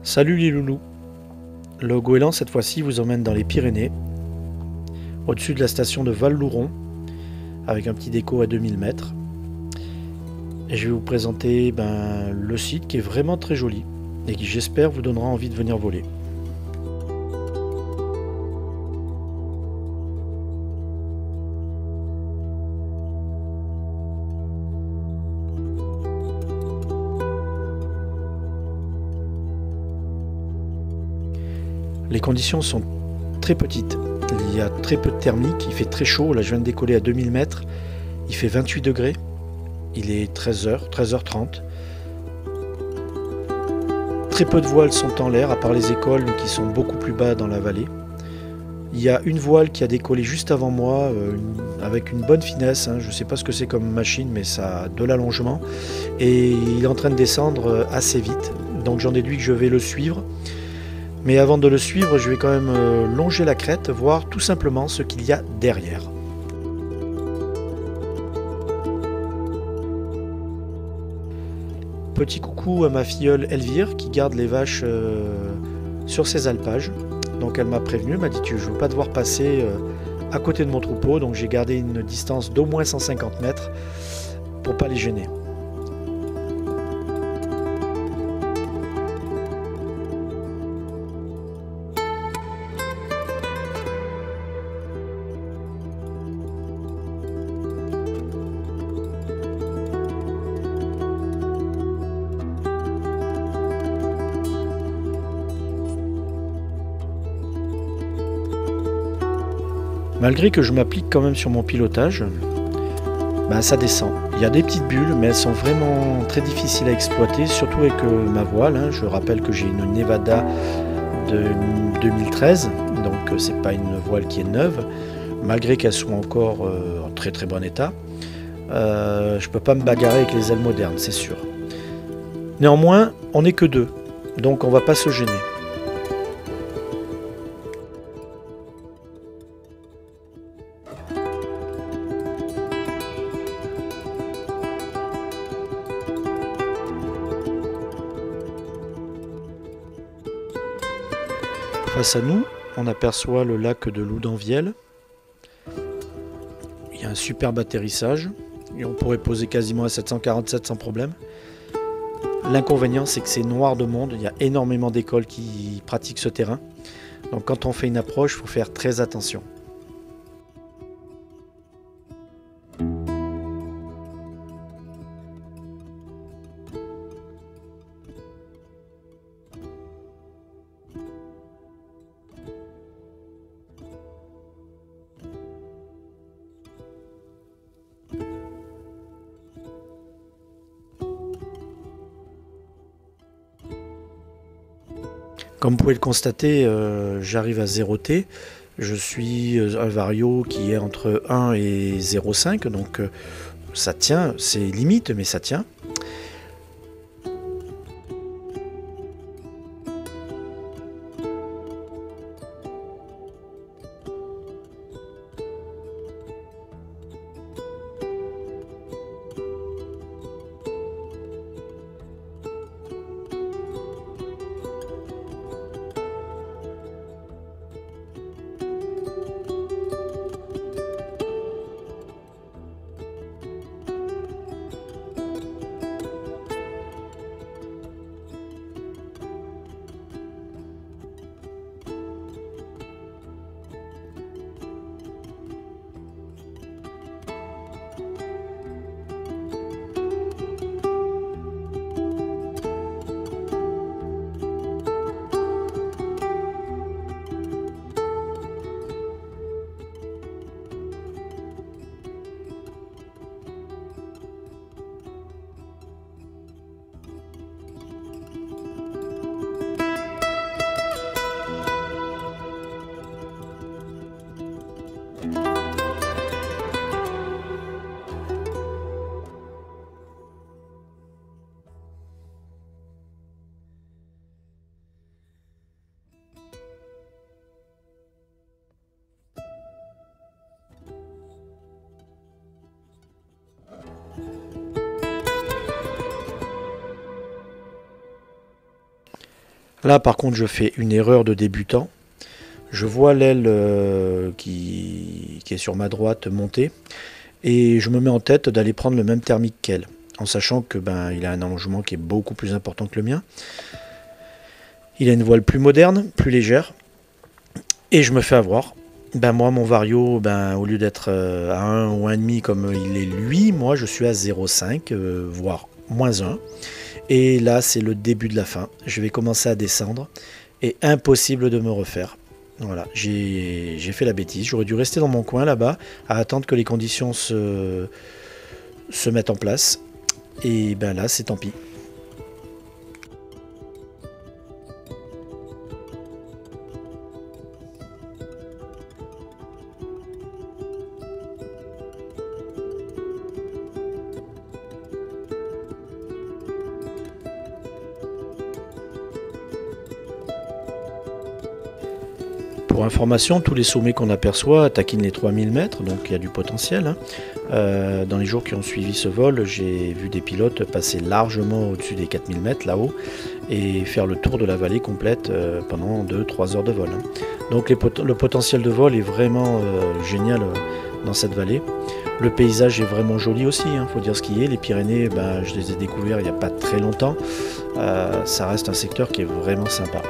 Salut les loulous. Le goéland cette fois-ci vous emmène dans les Pyrénées, au-dessus de la station de Val-Louron, avec un petit déco à 2000 mètres. Et je vais vous présenter le site qui est vraiment très joli et qui j'espère vous donnera envie de venir voler. Les conditions sont très petites, il y a très peu de thermique, il fait très chaud, là je viens de décoller à 2000 mètres, il fait 28 degrés, il est 13h, 13h30. Très peu de voiles sont en l'air, à part les écoles qui sont beaucoup plus bas dans la vallée. Il y a une voile qui a décollé juste avant moi, avec une bonne finesse, hein. Je ne sais pas ce que c'est comme machine, mais ça a de l'allongement. Et il est en train de descendre assez vite, donc j'en déduis que je vais le suivre. Mais avant de le suivre, je vais quand même longer la crête, voir tout simplement ce qu'il y a derrière. Petit coucou à ma filleule Elvire qui garde les vaches sur ses alpages. Donc elle m'a prévenu, elle m'a dit je ne veux pas devoir passer à côté de mon troupeau, donc j'ai gardé une distance d'au moins 150 mètres pour pas les gêner. Malgré que je m'applique quand même sur mon pilotage, ça descend. Il y a des petites bulles, mais elles sont vraiment très difficiles à exploiter, surtout avec ma voile, hein. Je rappelle que j'ai une Nevada de 2013, donc c'est pas une voile qui est neuve, malgré qu'elle soit encore en très très bon état. Je peux pas me bagarrer avec les ailes modernes, c'est sûr. Néanmoins, on n'est que deux, donc on va pas se gêner. Face à nous, on aperçoit le lac de Loudanvielle. Il y a un superbe atterrissage et on pourrait poser quasiment à 747 sans problème. L'inconvénient, c'est que c'est noir de monde, il y a énormément d'écoles qui pratiquent ce terrain. Donc quand on fait une approche, il faut faire très attention. Comme vous pouvez le constater, j'arrive à 0T. Je suis un vario qui est entre 1 et 0,5, donc ça tient, c'est limite, mais ça tient. Là par contre je fais une erreur de débutant. Je vois l'aile qui est sur ma droite monter et je me mets en tête d'aller prendre le même thermique qu'elle, en sachant que il a un allongement qui est beaucoup plus important que le mien. Il a une voile plus moderne, plus légère, et je me fais avoir. Moi mon Vario, au lieu d'être à 1 ou 1,5 comme il est lui, moi je suis à 0,5 voire moins 1. Et là c'est le début de la fin. Je vais commencer à descendre et impossible de me refaire. Voilà, j'ai fait la bêtise. J'aurais dû rester dans mon coin là-bas à attendre que les conditions se mettent en place. Et là, c'est tant pis. Pour information, tous les sommets qu'on aperçoit taquinent les 3000 mètres, donc il y a du potentiel. Dans les jours qui ont suivi ce vol, j'ai vu des pilotes passer largement au-dessus des 4000 mètres là-haut et faire le tour de la vallée complète pendant 2-3 heures de vol. Donc le potentiel de vol est vraiment génial dans cette vallée. Le paysage est vraiment joli aussi, faut dire ce qui est. Les Pyrénées, je les ai découverts il n'y a pas très longtemps. Ça reste un secteur qui est vraiment sympa.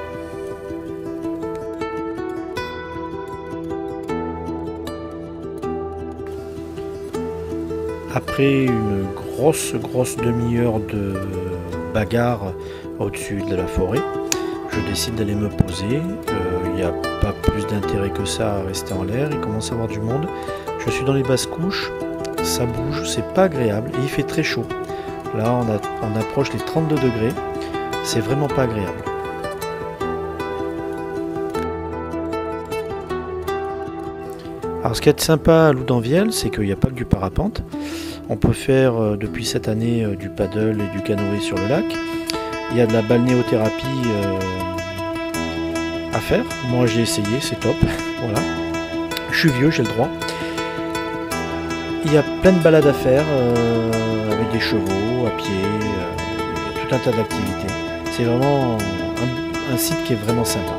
Après une grosse demi-heure de bagarre au-dessus de la forêt, je décide d'aller me poser. Il n'y a pas plus d'intérêt que ça à rester en l'air, il commence à y avoir du monde. Je suis dans les basses couches, ça bouge, c'est pas agréable et il fait très chaud. Là on approche les 32 degrés, c'est vraiment pas agréable. Alors ce qui est sympa à Loudanvielle, c'est qu'il n'y a pas que du parapente. On peut faire depuis cette année du paddle et du canoë sur le lac. Il y a de la balnéothérapie à faire. Moi j'ai essayé, c'est top. Voilà. Je suis vieux, j'ai le droit. Il y a plein de balades à faire avec des chevaux, à pied, tout un tas d'activités. C'est vraiment un site qui est vraiment sympa.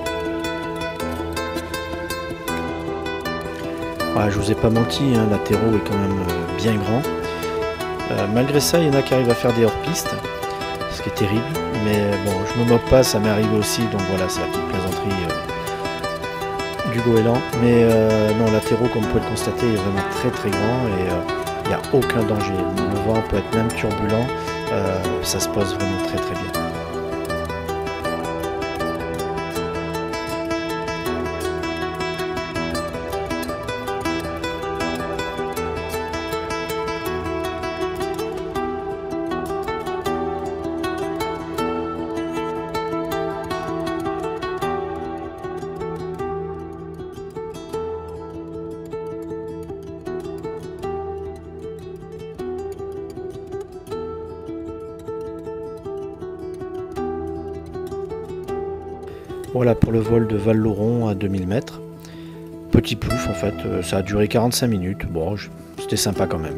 Voilà, je vous ai pas menti, la Terreau est quand même bien grand. Malgré ça, il y en a qui arrivent à faire des hors-pistes, ce qui est terrible. Mais bon, je me moque pas, ça m'est arrivé aussi. Donc voilà, c'est la petite plaisanterie du goéland. Mais non, la Terreau, comme vous pouvez le constater, est vraiment très grand et il n'y a aucun danger. Le vent peut être même turbulent, ça se passe vraiment très bien. Voilà pour le vol de Val-Lauron à 2000 mètres. Petit plouf en fait, ça a duré 45 minutes. Bon, c'était sympa quand même.